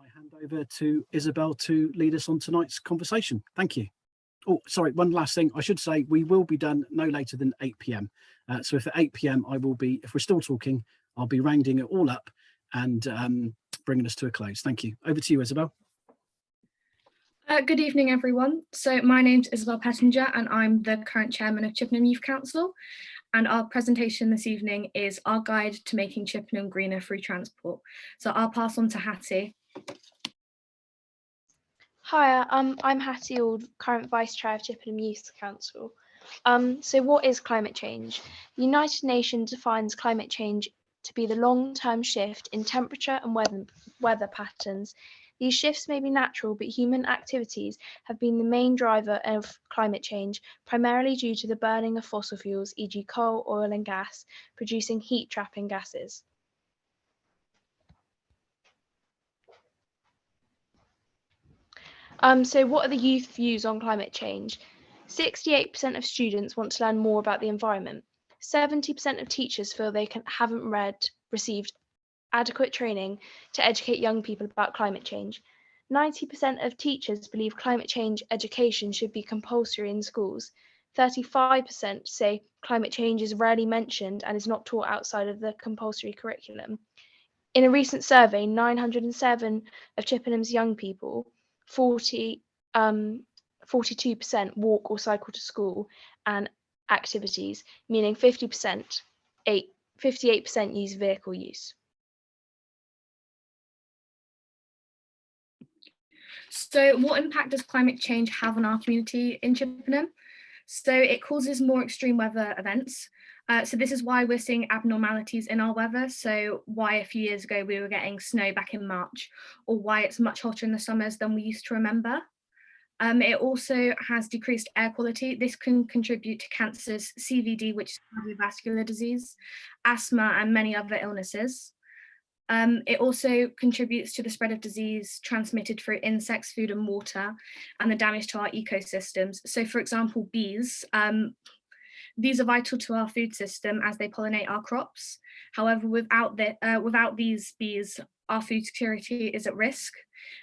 I hand over to Isabel to lead us on tonight's conversation. Thank you. Oh, sorry, one last thing. I should say we will be done no later than 8 p.m. So if at 8 p.m. I will be, if we're still talking, I'll be rounding it all up and bringing us to a close. Thank you. Over to you, Isabel. Good evening, everyone. So my name's Isabel Pettinger and I'm the current chairman of Chippenham Youth Council. And our presentation this evening is our guide to making Chippenham greener through transport. So I'll pass on to Hattie. Hi, I'm Hattie Ald, current Vice Chair of Chippenham Youth Council. So what is climate change? The United Nations defines climate change to be the long-term shift in temperature and weather patterns. These shifts may be natural, but human activities have been the main driver of climate change, primarily due to the burning of fossil fuels, e.g. coal, oil and gas, producing heat-trapping gases. So what are the youth views on climate change? 68% of students want to learn more about the environment. 70% of teachers feel they haven't received adequate training to educate young people about climate change. 90% of teachers believe climate change education should be compulsory in schools. 35% say climate change is rarely mentioned and is not taught outside of the compulsory curriculum. In a recent survey, 907 of Chippenham's young people, 42% walk or cycle to school and activities, meaning 58% use vehicle use. So what impact does climate change have on our community in Chippenham? So it causes more extreme weather events. So this is why we're seeing abnormalities in our weather. So why a few years ago we were getting snow back in March, or why it's much hotter in the summers than we used to remember. It also has decreased air quality. This can contribute to cancers, CVD, which is cardiovascular disease, asthma, and many other illnesses. It also contributes to the spread of disease transmitted through insects, food and water, and the damage to our ecosystems. So for example, bees. These are vital to our food system as they pollinate our crops. However, without these bees, our food security is at risk.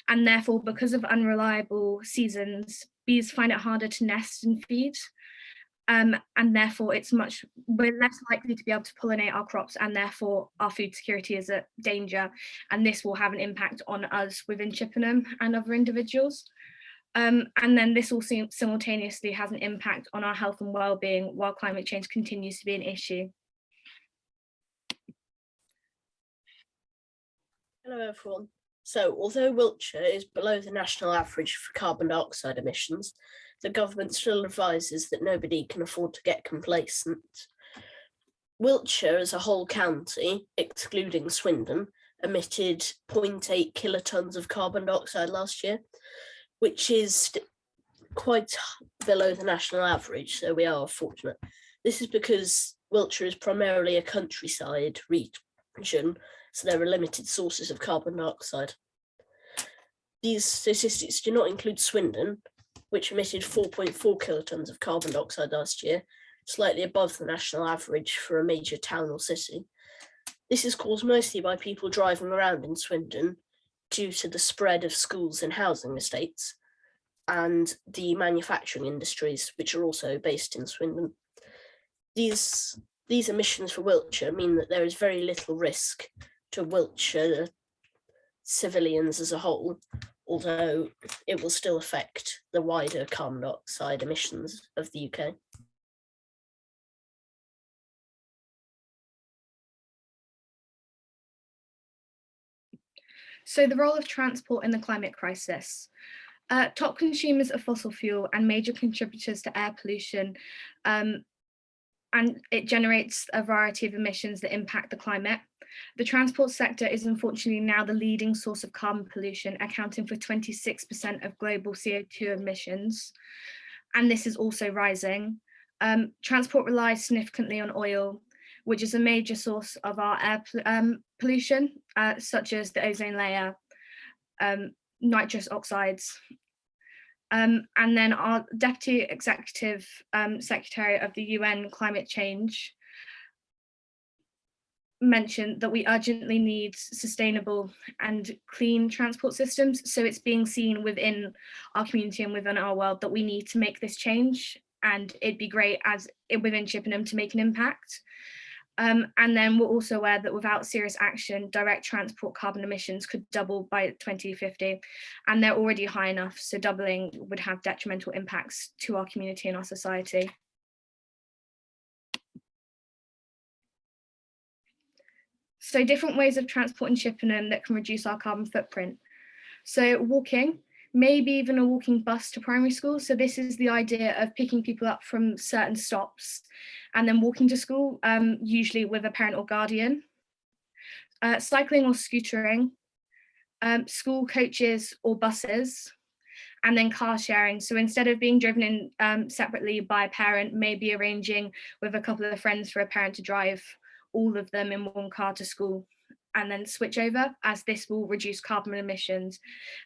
And therefore, because of unreliable seasons, bees find it harder to nest and feed. And therefore we're less likely to be able to pollinate our crops, and therefore our food security is at danger, and this will have an impact on us within Chippenham and other individuals. And then this all simultaneously has an impact on our health and well-being while climate change continues to be an issue. Hello everyone. So although Wiltshire is below the national average for carbon dioxide emissions, the government still advises that nobody can afford to get complacent. Wiltshire as a whole county, excluding Swindon, emitted 0.8 kilotons of carbon dioxide last year, which is quite below the national average, so we are fortunate. This is because Wiltshire is primarily a countryside region, so there are limited sources of carbon dioxide. These statistics do not include Swindon, which emitted 4.4 kilotons of carbon dioxide last year, slightly above the national average for a major town or city. This is caused mostly by people driving around in Swindon due to the spread of schools and housing estates and the manufacturing industries, which are also based in Swindon. These emissions for Wiltshire mean that there is very little risk to Wiltshire civilians as a whole, although it will still affect the wider carbon dioxide emissions of the UK. So the role of transport in the climate crisis. Top consumers of fossil fuel and major contributors to air pollution, and it generates a variety of emissions that impact the climate. The transport sector is unfortunately now the leading source of carbon pollution, accounting for 26% of global CO2 emissions, and this is also rising. Transport relies significantly on oil, which is a major source of our air pollution, such as the ozone layer, nitrous oxides. And then our Deputy Executive Secretary of the UN Climate Change mention that we urgently need sustainable and clean transport systems. So it's being seen within our community and within our world that we need to make this change, and it'd be great as within Chippenham to make an impact. And then we're also aware that without serious action, direct transport carbon emissions could double by 2050, and they're already high enough, so doubling would have detrimental impacts to our community and our society. So different ways of transport in Chippenham that can reduce our carbon footprint. So walking, maybe even a walking bus to primary school. So this is the idea of picking people up from certain stops and then walking to school, usually with a parent or guardian. Cycling or scootering, school coaches or buses, and then car sharing. So instead of being driven in separately by a parent, maybe arranging with a couple of friends for a parent to drive all of them in one car to school and then switch over, as this will reduce carbon emissions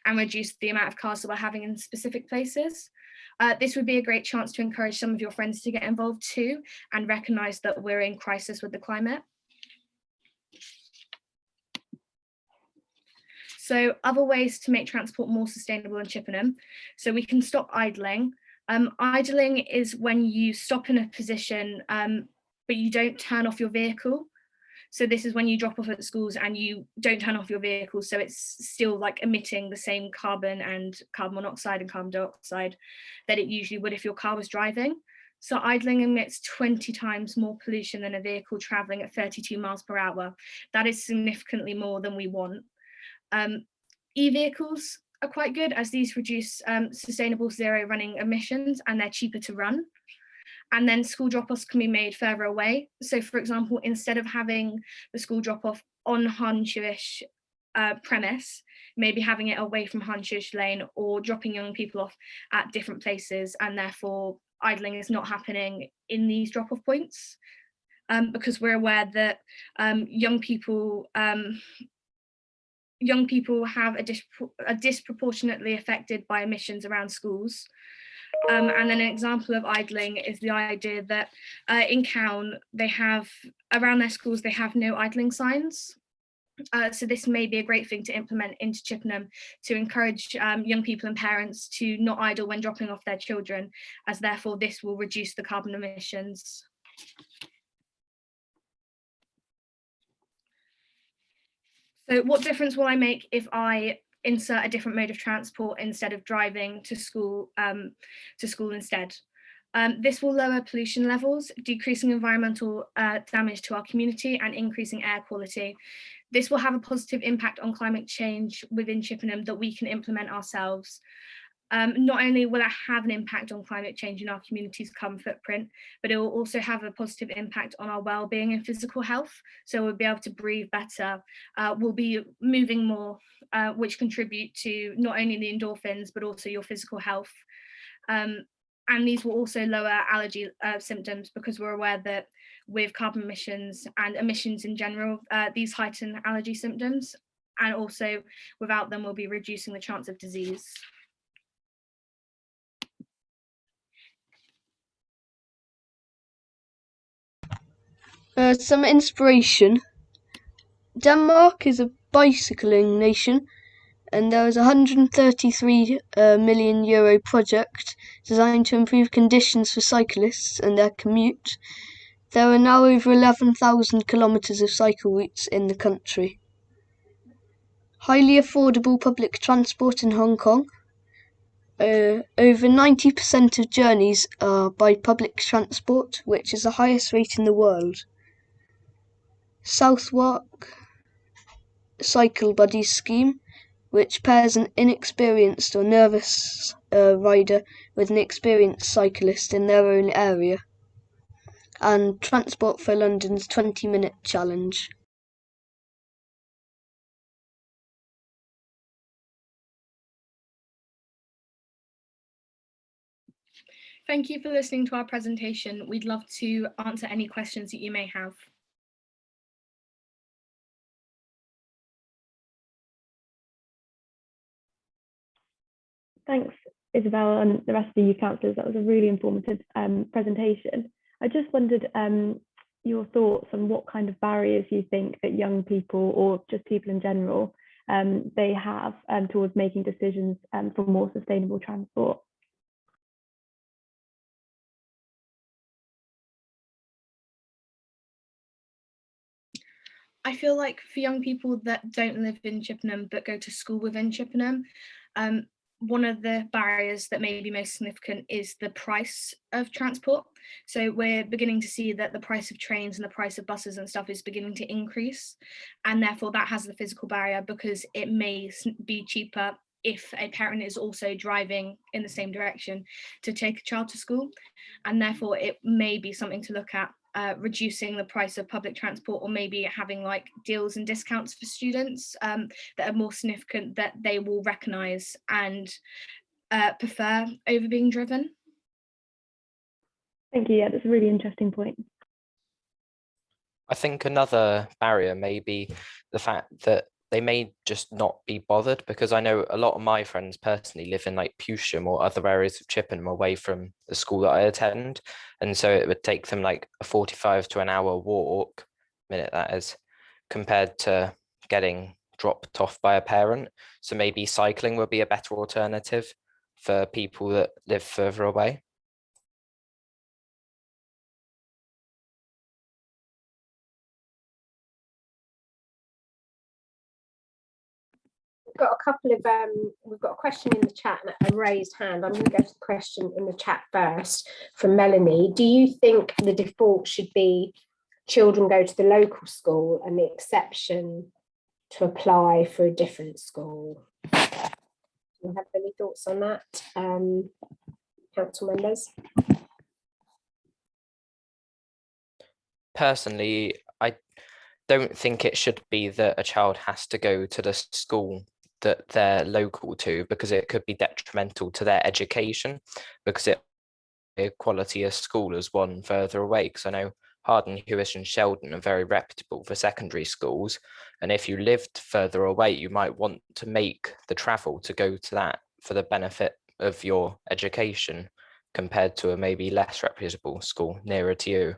and reduce the amount of cars that we're having in specific places. This would be a great chance to encourage some of your friends to get involved too and recognise that we're in crisis with the climate. So other ways to make transport more sustainable in Chippenham. So we can stop idling. Idling is when you stop in a position, but you don't turn off your vehicle. So this is when you drop off at schools and you don't turn off your vehicle. So it's still like emitting the same carbon and carbon monoxide and carbon dioxide that it usually would if your car was driving. So idling emits 20 times more pollution than a vehicle traveling at 32 miles per hour. That is significantly more than we want. E-vehicles are quite good as these reduce sustainable zero running emissions and they're cheaper to run. And then school drop-offs can be made further away. So for example, instead of having the school drop-off on Hanshewish premise, maybe having it away from Hanshewish Lane or dropping young people off at different places, and therefore idling is not happening in these drop-off points, because we're aware that young people have are disproportionately affected by emissions around schools. And then an example of idling is the idea that in Cown, they have, around their schools, they have no idling signs. So this may be a great thing to implement into Chippenham to encourage young people and parents to not idle when dropping off their children, as therefore this will reduce the carbon emissions. So what difference will I make if I insert a different mode of transport instead of driving to school instead? This will lower pollution levels, decreasing environmental damage to our community and increasing air quality. This will have a positive impact on climate change within Chippenham that we can implement ourselves. Not only will it have an impact on climate change in our community's carbon footprint, but it will also have a positive impact on our well-being and physical health. So we'll be able to breathe better, we'll be moving more, which contribute to not only the endorphins, but also your physical health. And these will also lower allergy symptoms, because we're aware that with carbon emissions and emissions in general, these heighten allergy symptoms, and also without them we'll be reducing the chance of disease. Some inspiration. Denmark is a bicycling nation, and there is a €133 million project designed to improve conditions for cyclists and their commute. There are now over 11,000 kilometres of cycle routes in the country. Highly affordable public transport in Hong Kong. Over 90% of journeys are by public transport, which is the highest rate in the world. Southwark Cycle Buddies scheme, which pairs an inexperienced or nervous rider with an experienced cyclist in their own area. And Transport for London's 20-minute challenge. Thank you for listening to our presentation. We'd love to answer any questions that you may have. Thanks, Isabel, and the rest of the youth councillors. That was a really informative presentation. I just wondered, your thoughts on what kind of barriers you think that young people, or just people in general, they have towards making decisions for more sustainable transport. I feel like for young people that don't live in Chippenham but go to school within Chippenham, one of the barriers that may be most significant is the price of transport. So we're beginning to see that the price of trains and the price of buses and stuff is beginning to increase, and therefore that has the physical barrier, because it may be cheaper if a parent is also driving in the same direction to take a child to school, and therefore it may be something to look at. Reducing the price of public transport, or maybe having like deals and discounts for students that are more significant, that they will recognise and prefer over being driven. Thank you. Yeah, that's a really interesting point. I think another barrier may be the fact that they may just not be bothered, because I know a lot of my friends personally live in like Pewsham or other areas of Chippenham away from the school that I attend. And so it would take them like a 45 to an hour walk, minute that is, compared to getting dropped off by a parent. So maybe cycling would be a better alternative for people that live further away. Got a couple of we've got a question in the chat and a raised hand. I'm going to go to the question in the chat first from Melanie. Do you think the default should be children go to the local school and the exception to apply for a different school? Do you have any thoughts on that, council members? Personally, I don't think it should be that a child has to go to the school that they're local to, because it could be detrimental to their education, because quality of school is one further away. Because I know Harden, Hewish and Sheldon are very reputable for secondary schools, and if you lived further away, you might want to make the travel to go to that for the benefit of your education, compared to a maybe less reputable school nearer to you.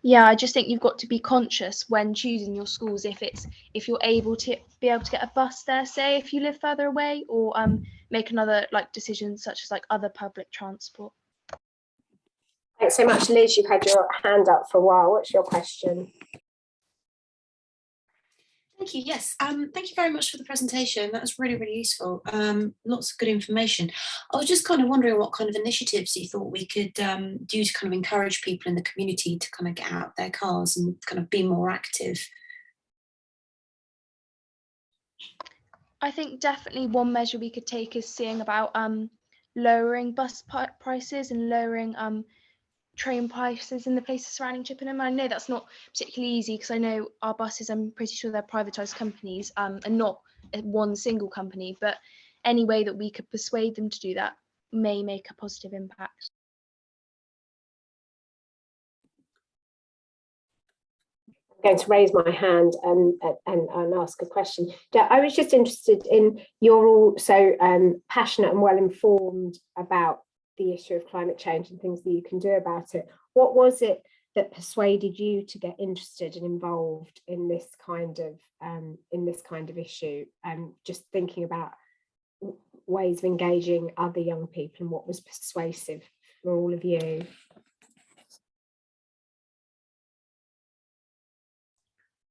Yeah, I just think you've got to be conscious when choosing your schools, if you're able to get a bus there, say if you live further away, or make another like decision such as like other public transport. Thanks so much, Liz. You've had your hand up for a while. What's your question? Thank you. Yes. Thank you very much for the presentation. That was really, really useful. Lots of good information. I was just kind of wondering what kind of initiatives you thought we could do to kind of encourage people in the community to kind of get out their cars and kind of be more active. I think definitely one measure we could take is seeing about lowering bus prices and lowering train prices in the places surrounding Chippenham. I know that's not particularly easy, because I know our buses, I'm pretty sure they're privatised companies and not one single company, but any way that we could persuade them to do that may make a positive impact. I'm going to raise my hand and ask a question. I was just interested in, you're all so passionate and well informed about the issue of climate change and things that you can do about it. What was it that persuaded you to get interested and involved in this kind of issue? Just thinking about ways of engaging other young people, and what was persuasive for all of you?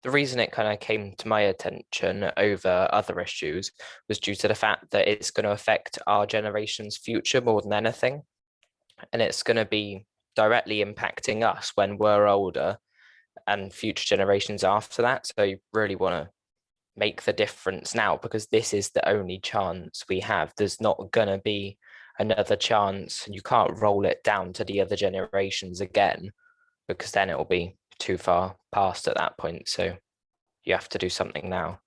The reason it kind of came to my attention over other issues was due to the fact that it's going to affect our generation's future more than anything. And it's going to be directly impacting us when we're older and future generations after that. So you really want to make the difference now, because this is the only chance we have. There's not going to be another chance. You can't roll it down to the other generations again, because then it will be too far past at that point. So you have to do something now.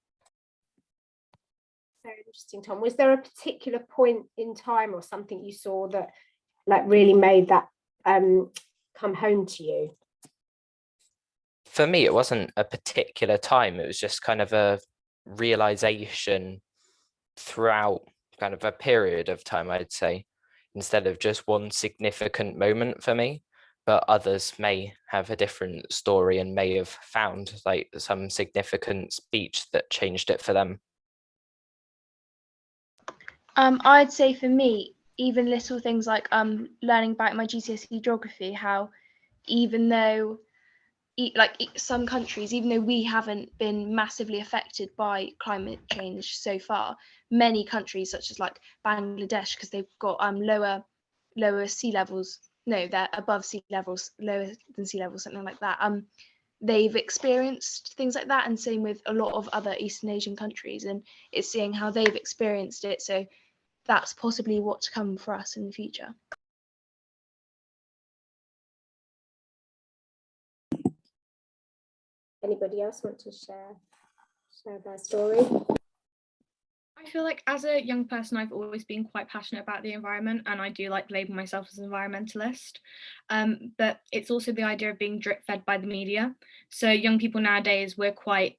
Very interesting, Tom. Was there a particular point in time or something you saw that like really made that come home to you? For me, it wasn't a particular time. It was just kind of a realization throughout kind of a period of time, I'd say, instead of just one significant moment for me. but others may have a different story and may have found like some significant speech that changed it for them. I'd say for me, even little things like learning about my GCSE geography, how even though some countries, even though we haven't been massively affected by climate change so far, many countries such as like Bangladesh, because they've got lower sea levels, no, they're above sea levels, lower than sea levels, something like that. They've experienced things like that, and same with a lot of other Eastern Asian countries, and it's seeing how they've experienced it. So that's possibly what's to come for us in the future. Anybody else want to share their story? I feel like as a young person, I've always been quite passionate about the environment, and I do like label myself as an environmentalist. But it's also the idea of being drip fed by the media. So young people nowadays, we're quite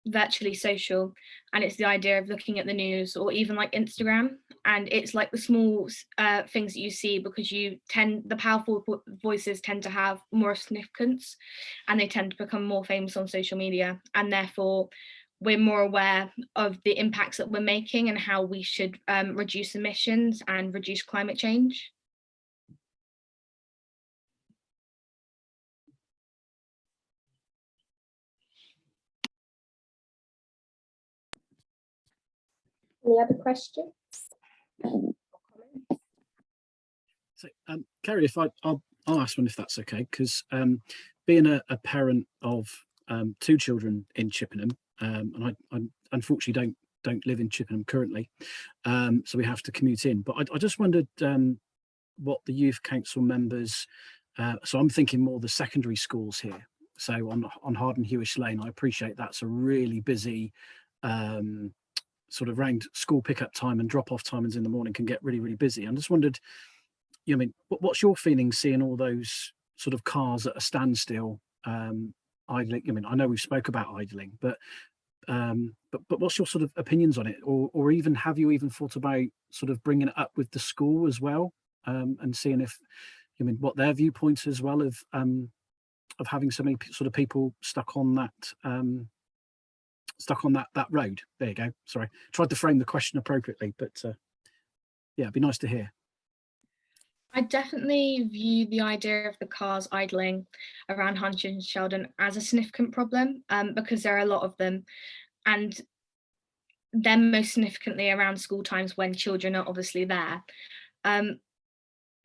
virtually social, and it's the idea of looking at the news or even like Instagram, and it's like the small things that you see, because the powerful voices tend to have more significance, and they tend to become more famous on social media, and therefore we're more aware of the impacts that we're making and how we should reduce emissions and reduce climate change. Any other questions? So, Kerry, if I'll ask one if that's okay, because being a parent of 2 children in Chippenham, and I unfortunately don't live in Chippenham currently, so we have to commute in. But I just wondered what the youth council members, so I'm thinking more the secondary schools here. So on Harden Hewish Lane, I appreciate that's a really busy sort of round school pickup time and drop off timings in the morning can get really, really busy. I just wondered, I mean, what's your feeling seeing all those sort of cars at a standstill, idling? I mean, I know we've spoke about idling, but what's your sort of opinions on it, or even have you even thought about sort of bringing it up with the school as well, and seeing if, I mean, what their viewpoints as well of having so many sort of people stuck on that road. There you go. Sorry, tried to frame the question appropriately, but yeah, it'd be nice to hear. I definitely view the idea of the cars idling around Hunch and Sheldon as a significant problem, because there are a lot of them, and then most significantly around school times when children are obviously there.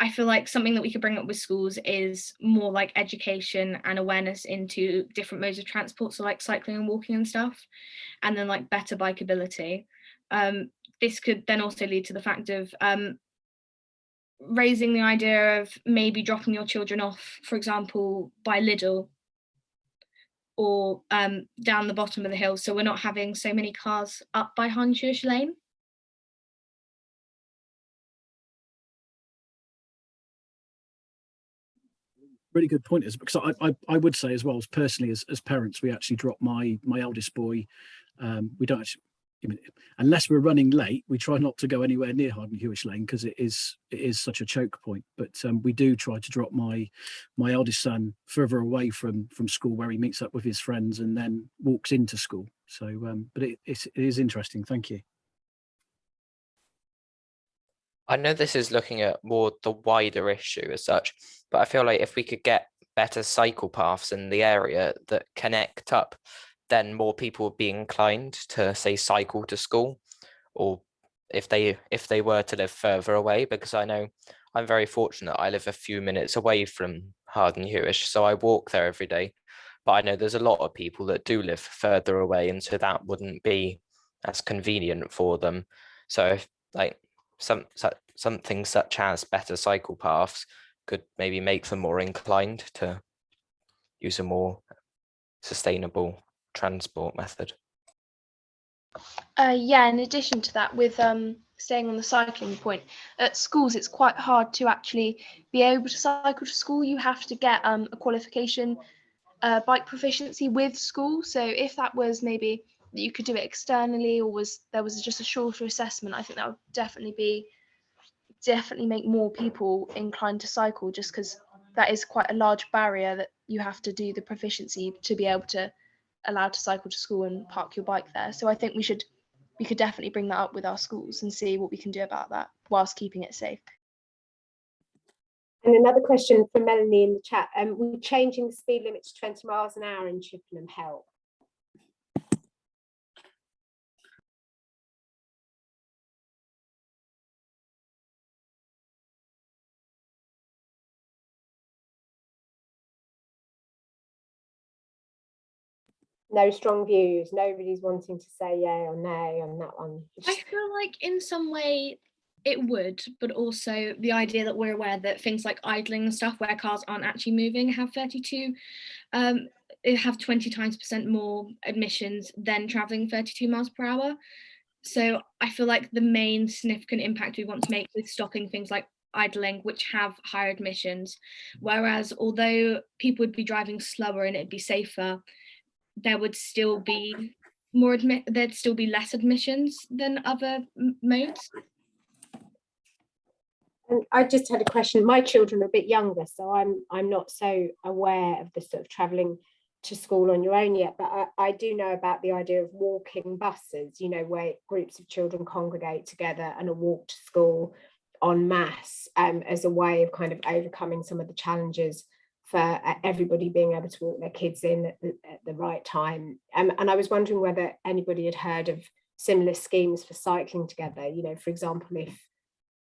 I feel like something that we could bring up with schools is more like education and awareness into different modes of transport, so like cycling and walking and stuff, and then like better bikeability. This could then also lead to the fact of raising the idea of maybe dropping your children off, for example, by Lidl or down the bottom of the hill, so we're not having so many cars up by Hunchurch Lane. Really good point, is because I would say as well, as personally as parents, we actually drop my eldest boy. We don't actually, I mean, unless we're running late, we try not to go anywhere near Harden Hewish Lane because it is such a choke point. But we do try to drop my eldest son further away from school, where he meets up with his friends and then walks into school. So, but it is interesting. Thank you. I know this is looking at more the wider issue as such, but I feel like if we could get better cycle paths in the area that connect up, then more people would be inclined to, say, cycle to school, or if they were to live further away, because I know I'm very fortunate. I live a few minutes away from Harden Hewish, so I walk there every day. But I know there's a lot of people that do live further away, and so that wouldn't be as convenient for them. So if, like, something such as better cycle paths could maybe make them more inclined to use a more sustainable transport method. Yeah, in addition to that, with staying on the cycling point, at schools it's quite hard to actually be able to cycle to school. You have to get a qualification, bike proficiency with school. So if that was maybe that you could do it externally, or there was just a shorter assessment, I think that would definitely make more people inclined to cycle, just because that is quite a large barrier that you have to do the proficiency to be able to allowed to cycle to school and park your bike there. So I think we could definitely bring that up with our schools and see what we can do about that whilst keeping it safe. And another question from Melanie in the chat, will changing the speed limit to 20 miles an hour in Chippenham help? No strong views, nobody's wanting to say yay or nay on that one. I feel like in some way it would, but also the idea that we're aware that things like idling and stuff where cars aren't actually moving have 20 times % more emissions than traveling 32 miles per hour. So I feel like the main significant impact we want to make is stopping things like idling, which have higher emissions. Whereas although people would be driving slower and it'd be safer, there would still be there'd still be less emissions than other modes. And I just had a question. My children are a bit younger, so I'm not so aware of the sort of travelling to school on your own yet, but I do know about the idea of walking buses, you know, where groups of children congregate together and a walk to school en masse, as a way of kind of overcoming some of the challenges for everybody being able to walk their kids in at the right time. And I was wondering whether anybody had heard of similar schemes for cycling together. You know, for example, if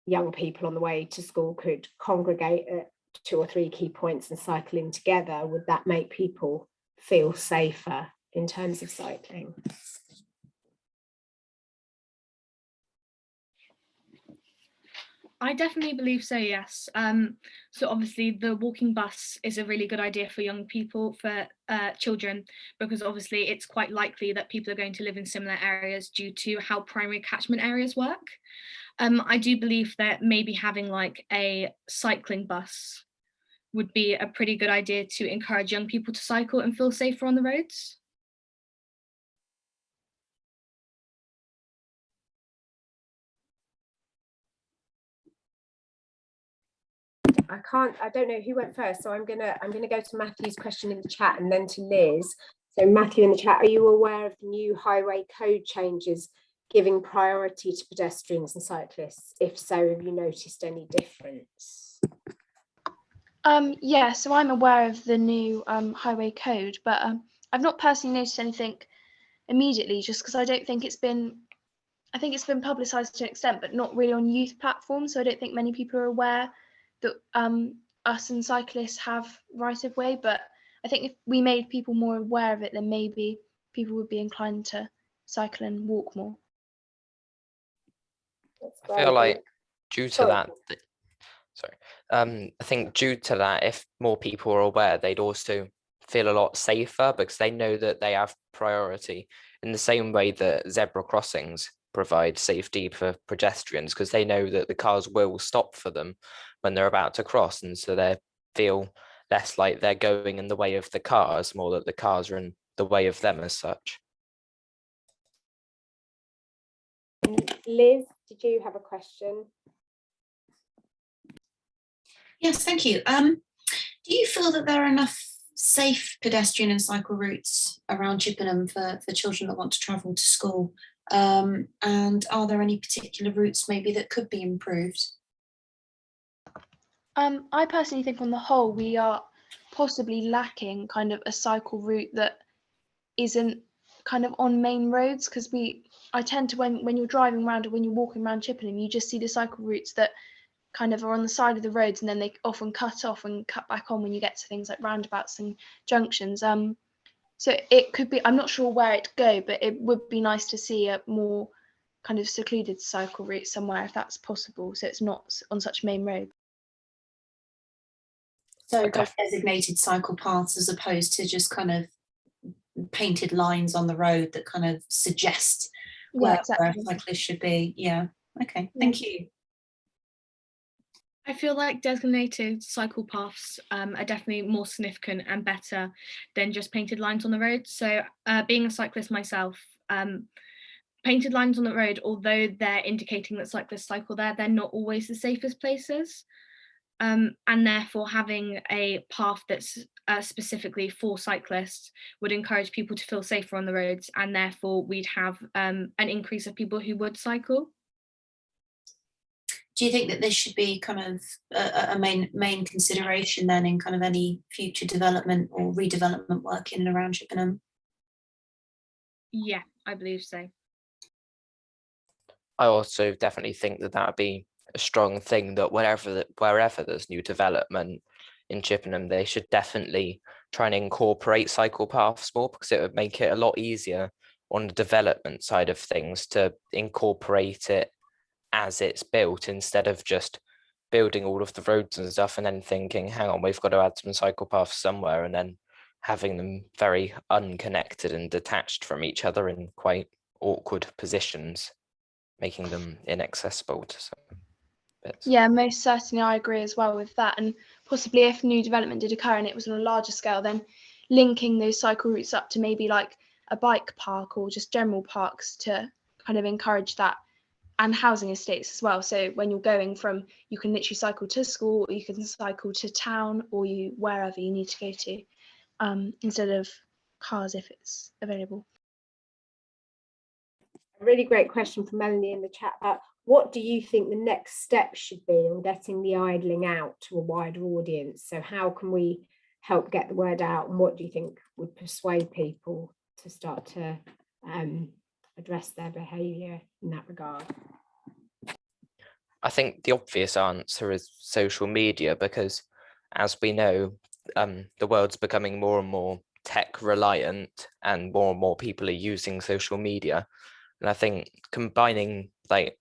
young people on the way to school could congregate at 2 or 3 key points and cycle in together, would that make people feel safer in terms of cycling? I definitely believe so, yes. So obviously the walking bus is a really good idea for young people, for children, because obviously it's quite likely that people are going to live in similar areas due to how primary catchment areas work. I do believe that maybe having like a cycling bus would be a pretty good idea to encourage young people to cycle and feel safer on the roads. I don't know who went first, so I'm gonna go to Matthew's question in the chat and then to Liz. So Matthew in the chat, are you aware of the new highway code changes giving priority to pedestrians and cyclists? If so, have you noticed any difference? Yeah, so I'm aware of the new highway code, but I've not personally noticed anything immediately, just because I think it's been publicised to an extent, but not really on youth platforms. So I don't think many people are aware that us and cyclists have right of way. But I think if we made people more aware of it, then maybe people would be inclined to cycle and walk more. I feel like due to that, I think due to that, if more people are aware, they'd also feel a lot safer because they know that they have priority in the same way that zebra crossings provide safety for pedestrians, because they know that the cars will stop for them when they're about to cross, and so they feel less like they're going in the way of the cars, more that the cars are in the way of them as such. Liz, did you have a question? Yes, thank you. Do you feel that there are enough safe pedestrian and cycle routes around Chippenham for children that want to travel to school? And are there any particular routes maybe that could be improved? I personally think on the whole we are possibly lacking kind of a cycle route that isn't kind of on main roads, because I tend to, when you're driving around or when you're walking around Chippenham, you just see the cycle routes that kind of are on the side of the roads, and then they often cut off and cut back on when you get to things like roundabouts and junctions. So it could be, I'm not sure where it'd go, but it would be nice to see a more kind of secluded cycle route somewhere if that's possible, so it's not on such main road. So designated cycle paths as opposed to just kind of painted lines on the road that kind of suggest where cyclists should be. Yeah, okay, thank you. I feel like designated cycle paths are definitely more significant and better than just painted lines on the road. So being a cyclist myself, painted lines on the road, although they're indicating that cyclists cycle there, they're not always the safest places. and therefore having a path that's specifically for cyclists would encourage people to feel safer on the roads, and therefore we'd have an increase of people who would cycle. Do you think that this should be kind of a main consideration then in kind of any future development or redevelopment work in and around Chippenham? Yeah, I believe so. I also definitely think that that would be a strong thing, that wherever there's new development in Chippenham, they should definitely try and incorporate cycle paths more, because it would make it a lot easier on the development side of things to incorporate it as it's built, instead of just building all of the roads and stuff and then thinking, hang on, we've got to add some cycle paths somewhere, and then having them very unconnected and detached from each other in quite awkward positions, making them inaccessible to some bits. Yeah, most certainly, I agree as well with that. And possibly if new development did occur and it was on a larger scale, then linking those cycle routes up to maybe like a bike park or just general parks to kind of encourage that, and housing estates as well. So when you're going from, you can literally cycle to school, or you can cycle to town, or you wherever you need to go to, instead of cars if it's available. A really great question from Melanie in the chat about what do you think the next step should be on getting the idling out to a wider audience? So how can we help get the word out, and what do you think would persuade people to start to address their behaviour in that regard? I think the obvious answer is social media, because as we know, the world's becoming more and more tech reliant, and more people are using social media. And I think combining like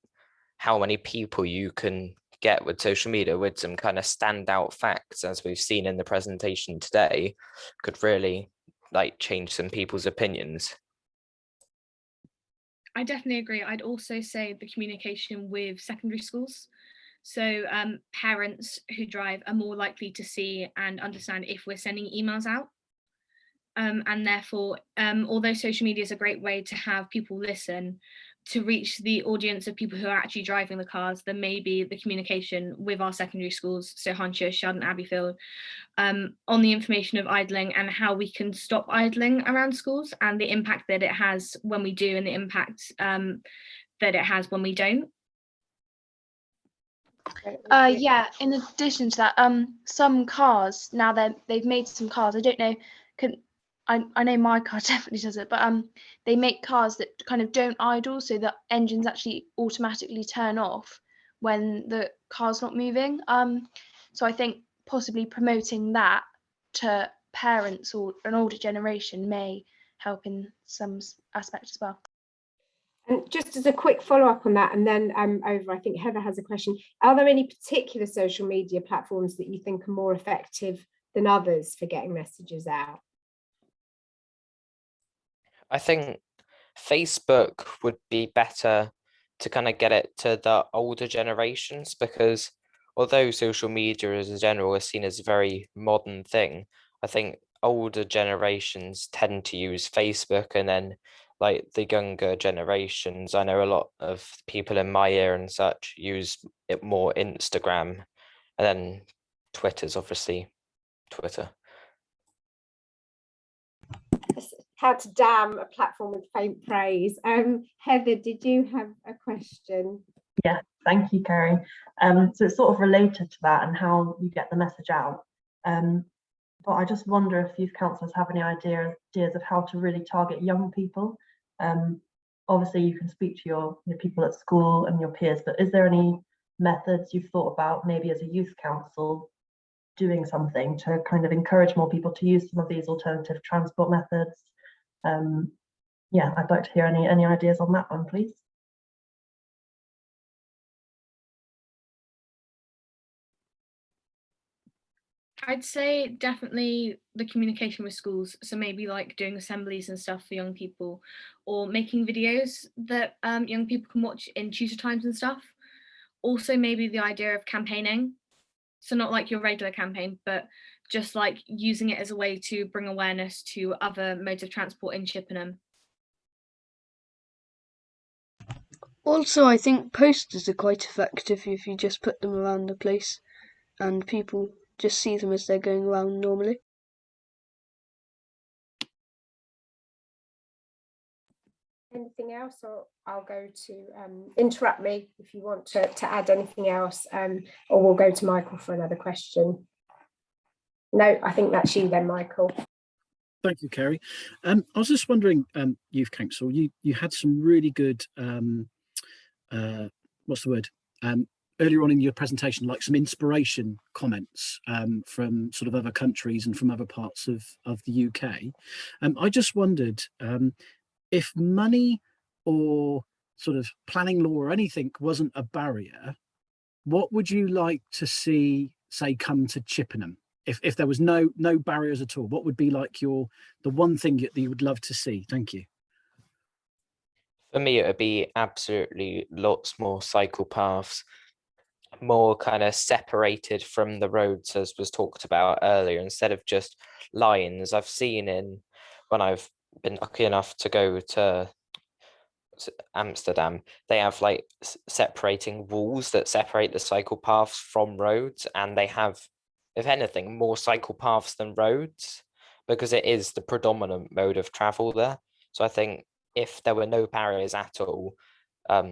how many people you can get with social media with some kind of standout facts, as we've seen in the presentation today, could really like change some people's opinions. I definitely agree. I'd also say the communication with secondary schools. So parents who drive are more likely to see and understand if we're sending emails out. And therefore, although social media is a great way to have people listen, to reach the audience of people who are actually driving the cars, then maybe the communication with our secondary schools, so Huncher, Sheldon, Abbeyfield, on the information of idling and how we can stop idling around schools, and the impact that it has when we do, and the impact that it has when we don't. Yeah, in addition to that, some cars now, they've made some cars, I don't know, I know my car definitely does it, but they make cars that kind of don't idle, so the engines actually automatically turn off when the car's not moving. So I think possibly promoting that to parents or an older generation may help in some aspect as well. And just as a quick follow-up on that, and then over, I think Heather has a question. Are there any particular social media platforms that you think are more effective than others for getting messages out? I think Facebook would be better to kind of get it to the older generations, because although social media as a general is seen as a very modern thing, I think older generations tend to use Facebook, and then like the younger generations, I know a lot of people in my year and such use it more Instagram, and then Twitter's obviously Twitter. How to damn a platform with faint praise. Heather, did you have a question? Yeah, thank you, Kerry. So it's sort of related to that and how you get the message out. But I just wonder if youth councillors have any ideas of how to really target young people. Obviously, you can speak to your people at school and your peers, but is there any methods you've thought about, maybe as a youth council, doing something to kind of encourage more people to use some of these alternative transport methods? Yeah, I'd like to hear any ideas on that one, please. I'd say definitely the communication with schools. So maybe like doing assemblies and stuff for young people, or making videos that young people can watch in tutor times and stuff. Also maybe the idea of campaigning. So not like your regular campaign, but just like using it as a way to bring awareness to other modes of transport in Chippenham. Also, I think posters are quite effective if you just put them around the place. and people just see them as they're going around normally. Anything else, or I'll go to interrupt me if you want to add anything else, or we'll go to Michael for another question. No, I think that's you then, Michael. Thank you, Kerry. I was just wondering, Youth Council, you had some really good, what's the word? Earlier on in your presentation, like some inspiration comments from sort of other countries and from other parts of the UK. I just wondered if money or sort of planning law or anything wasn't a barrier, what would you like to see, say, come to Chippenham? If there was no barriers at all, what would be like the one thing that you would love to see? Thank you. For me, it would be absolutely lots more cycle paths, more kind of separated from the roads, as was talked about earlier, instead of just lines. I've seen when I've been lucky enough to go to Amsterdam, they have like separating walls that separate the cycle paths from roads, and they have, if anything, more cycle paths than roads, because it is the predominant mode of travel there. So I think if there were no barriers at all,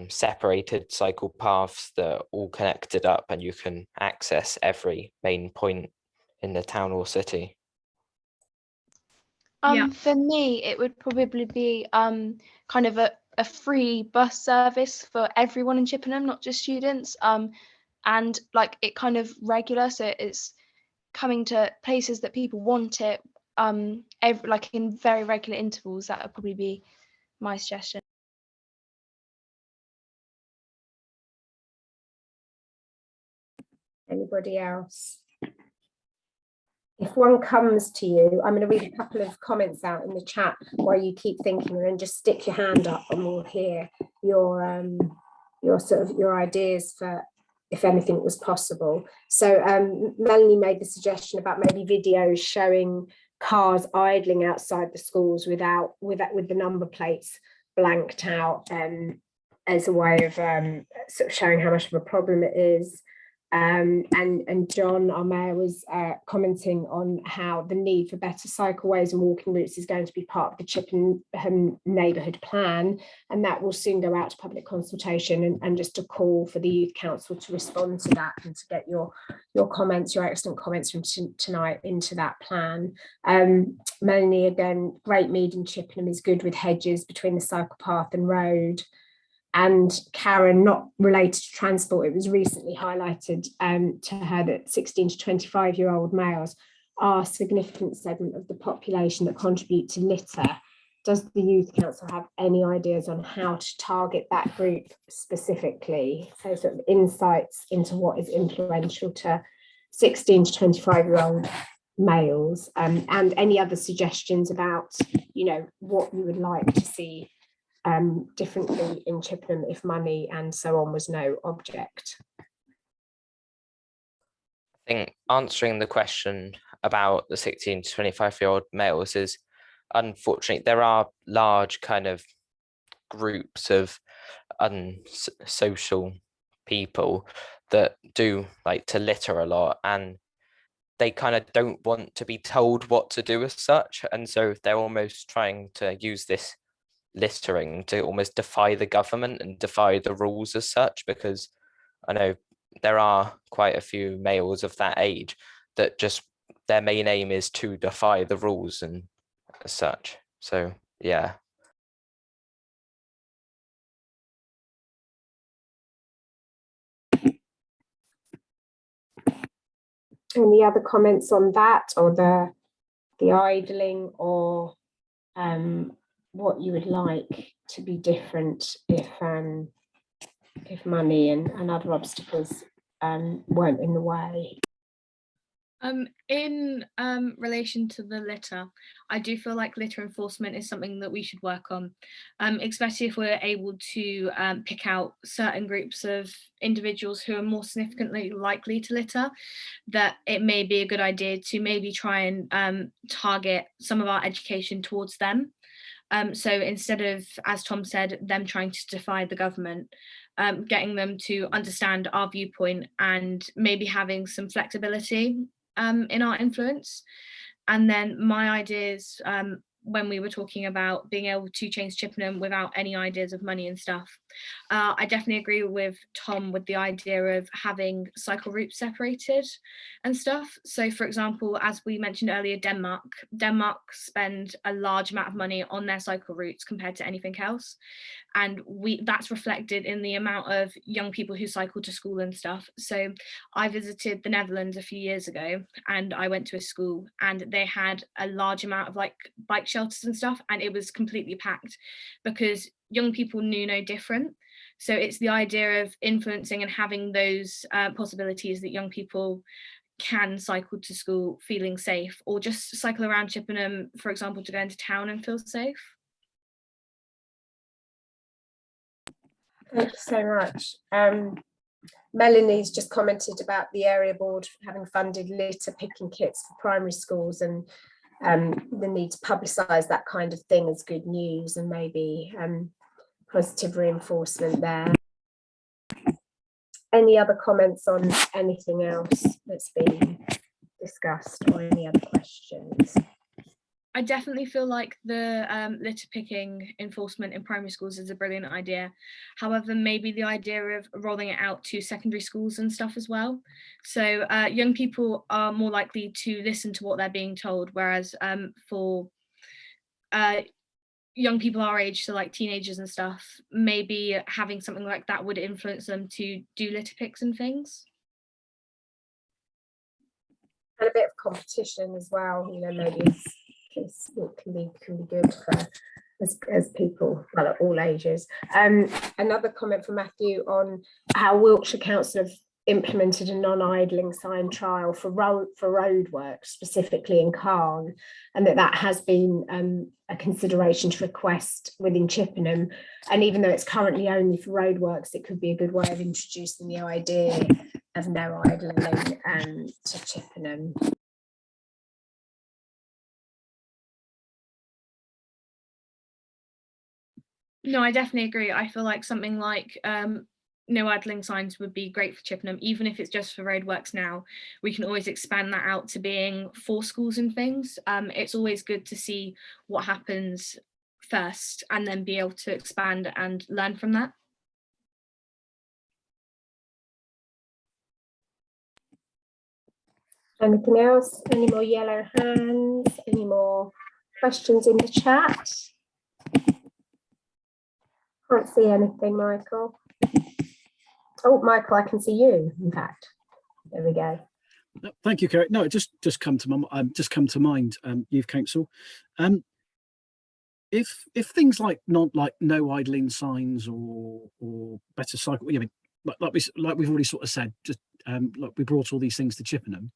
separated cycle paths that are all connected up and you can access every main point in the town or city. For me, it would probably be kind of a free bus service for everyone in Chippenham, not just students, and like it kind of regular, so it's coming to places that people want it, like in very regular intervals. That would probably be my suggestion. Anybody else? If one comes to you, I'm going to read a couple of comments out in the chat while you keep thinking, and then just stick your hand up and we'll hear your ideas for if anything was possible. So Melanie made the suggestion about maybe videos showing cars idling outside the schools with the number plates blanked out, as a way of sort of showing how much of a problem it is. And John, our mayor, was commenting on how the need for better cycleways and walking routes is going to be part of the Chippenham neighbourhood plan, and that will soon go out to public consultation, and just a call for the Youth Council to respond to that and to get your comments, your excellent comments from tonight into that plan. Melanie, again, Great Mead in Chippenham is good with hedges between the cycle path and road. And Karen, not related to transport, it was recently highlighted to her that 16 to 25-year-old males are a significant segment of the population that contribute to litter. Does the Youth Council have any ideas on how to target that group specifically? So sort of insights into what is influential to 16 to 25-year-old males, and any other suggestions about, what you would like to see differently in Chippenham if money and so on was no object. I think answering the question about the 16 to 25-year-old males is, unfortunately, there are large kind of groups of unsocial people that do like to litter a lot, and they kind of don't want to be told what to do as such, and so they're almost trying to use this littering to almost defy the government and defy the rules as such, because I know there are quite a few males of that age that just their main aim is to defy the rules and as such. So yeah. Any other comments on that, or the idling, or what you would like to be different if money and other obstacles weren't in the way? In relation to the litter, I do feel like litter enforcement is something that we should work on, especially if we're able to pick out certain groups of individuals who are more significantly likely to litter, that it may be a good idea to maybe try and target some of our education towards them. So instead of, as Tom said, them trying to defy the government, getting them to understand our viewpoint and maybe having some flexibility in our influence. And then my ideas, when we were talking about being able to change Chippenham without any ideas of money and stuff, I definitely agree with Tom with the idea of having cycle routes separated and stuff. So for example, as we mentioned earlier, Denmark spend a large amount of money on their cycle routes compared to anything else. And that's reflected in the amount of young people who cycle to school and stuff. So I visited the Netherlands a few years ago, and I went to a school and they had a large amount of like bike shelters and stuff, and it was completely packed because young people knew no different. So it's the idea of influencing and having those possibilities that young people can cycle to school feeling safe, or just cycle around Chippenham, for example, to go into town and feel safe. Thank you so much. Melanie's just commented about the area board having funded litter picking kits for primary schools, and the need to publicise that kind of thing as good news, and maybe positive reinforcement there. Any other comments on anything else that's been discussed, or any other questions? I definitely feel like the litter picking enforcement in primary schools is a brilliant idea. However, maybe the idea of rolling it out to secondary schools and stuff as well. So young people are more likely to listen to what they're being told, whereas for young people our age, so like teenagers and stuff, maybe having something like that would influence them to do litter picks and things. And a bit of competition as well, you know, maybe it can be good for as people, well, at all ages. Another comment from Matthew on how Wiltshire Council have implemented a non-idling sign trial for road work, specifically in Carn, and that has been a consideration to request within Chippenham. And even though it's currently only for roadworks, it could be a good way of introducing the idea of no idling to Chippenham. No, I definitely agree. I feel like something like no idling signs would be great for Chippenham, even if it's just for roadworks now. We can always expand that out to being for schools and things. It's always good to see what happens first and then be able to expand and learn from that. Anything else? Any more yellow hands? Any more questions in the chat? Can't see anything, Michael. Oh, Michael, I can see you, in fact. There we go. Thank you, Kerry. No, it just come to mind, Youth Council. If things like no idling signs or better cycle, I mean, like we've already sort of said, just like we brought all these things to Chippenham.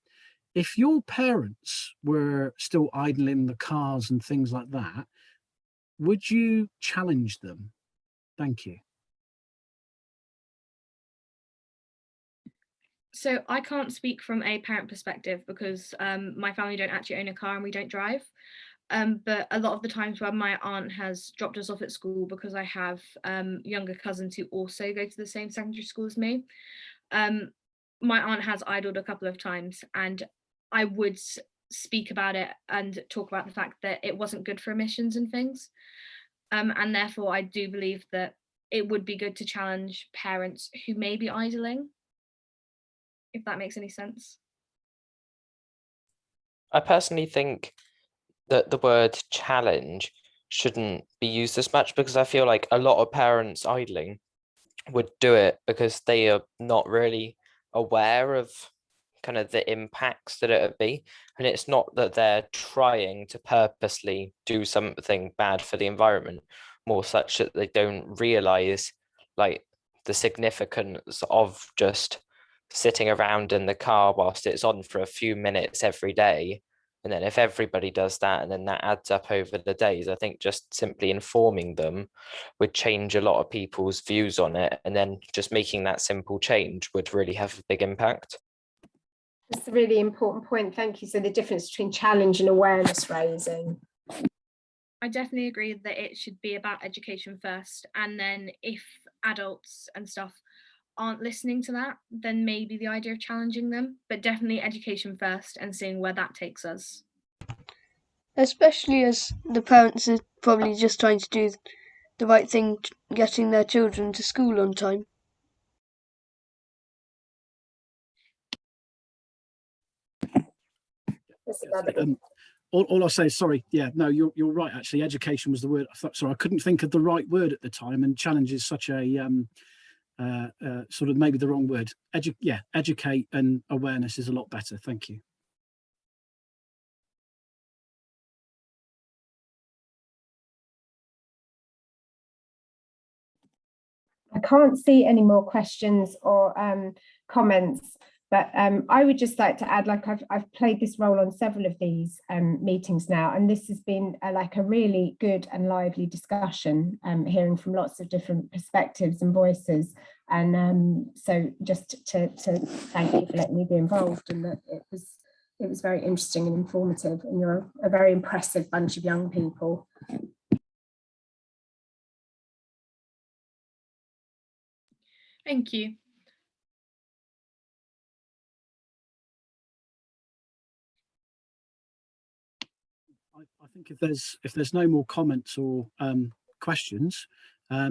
If your parents were still idling the cars and things like that, would you challenge them? Thank you. So I can't speak from a parent perspective because my family don't actually own a car and we don't drive. But a lot of the times where my aunt has dropped us off at school, because I have younger cousins who also go to the same secondary school as me, my aunt has idled a couple of times, and I would speak about it and talk about the fact that it wasn't good for emissions and things. And therefore, I do believe that it would be good to challenge parents who may be idling, if that makes any sense. I personally think that the word challenge shouldn't be used as much, because I feel like a lot of parents idling would do it because they are not really aware of kind of the impacts that it would be. And it's not that they're trying to purposely do something bad for the environment, more such that they don't realize like the significance of just sitting around in the car whilst it's on for a few minutes every day. And then if everybody does that, and then that adds up over the days, I think just simply informing them would change a lot of people's views on it. And then just making that simple change would really have a big impact. That's a really important point. Thank you. So the difference between challenge and awareness raising. I definitely agree that it should be about education first, and then if adults and stuff aren't listening to that, then maybe the idea of challenging them, but definitely education first and seeing where that takes us. Especially as the parents are probably just trying to do the right thing, getting their children to school on time. All I'll say is sorry. Yeah, no, you're right. Actually, education was the word. Sorry, I couldn't think of the right word at the time, and challenge is such a sort of maybe the wrong word. Educate and awareness is a lot better. Thank you. I can't see any more questions or comments, but I would just like to add, like I've played this role on several of these meetings now, and this has been like a really good and lively discussion, hearing from lots of different perspectives and voices. And so just to thank you for letting me be involved, and that it was very interesting and informative, and you're a very impressive bunch of young people. Thank you. I think if there's no more comments or questions, I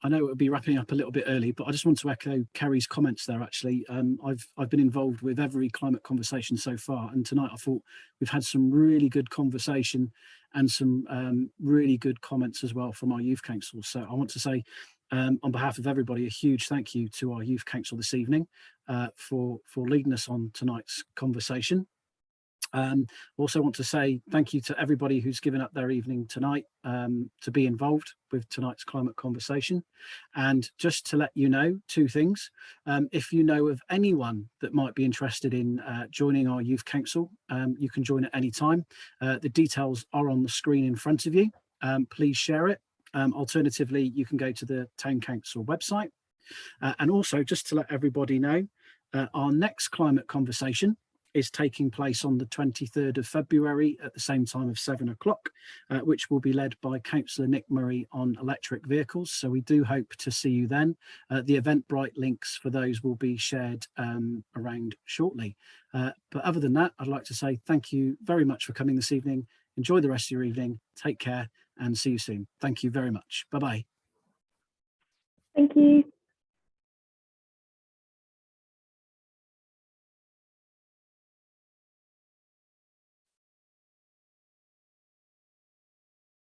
know it would be wrapping up a little bit early, but I just want to echo Kerry's comments there. Actually, I've been involved with every climate conversation so far, and tonight I thought we've had some really good conversation and some really good comments as well from our youth council. So I want to say, on behalf of everybody, a huge thank you to our youth council this evening for leading us on tonight's conversation. Also want to say thank you to everybody who's given up their evening tonight to be involved with tonight's climate conversation. And just to let you know two things, if you know of anyone that might be interested in joining our youth council, you can join at any time. The details are on the screen in front of you. Please share it. Alternatively, you can go to the Town Council website. And also just to let everybody know, our next climate conversation is taking place on the 23rd of February at the same time of 7 o'clock, which will be led by Councillor Nick Murray on electric vehicles. So we do hope to see you then. The Eventbrite links for those will be shared around shortly. But other than that, I'd like to say thank you very much for coming this evening. Enjoy the rest of your evening. Take care and see you soon. Thank you very much. Bye-bye. Thank you.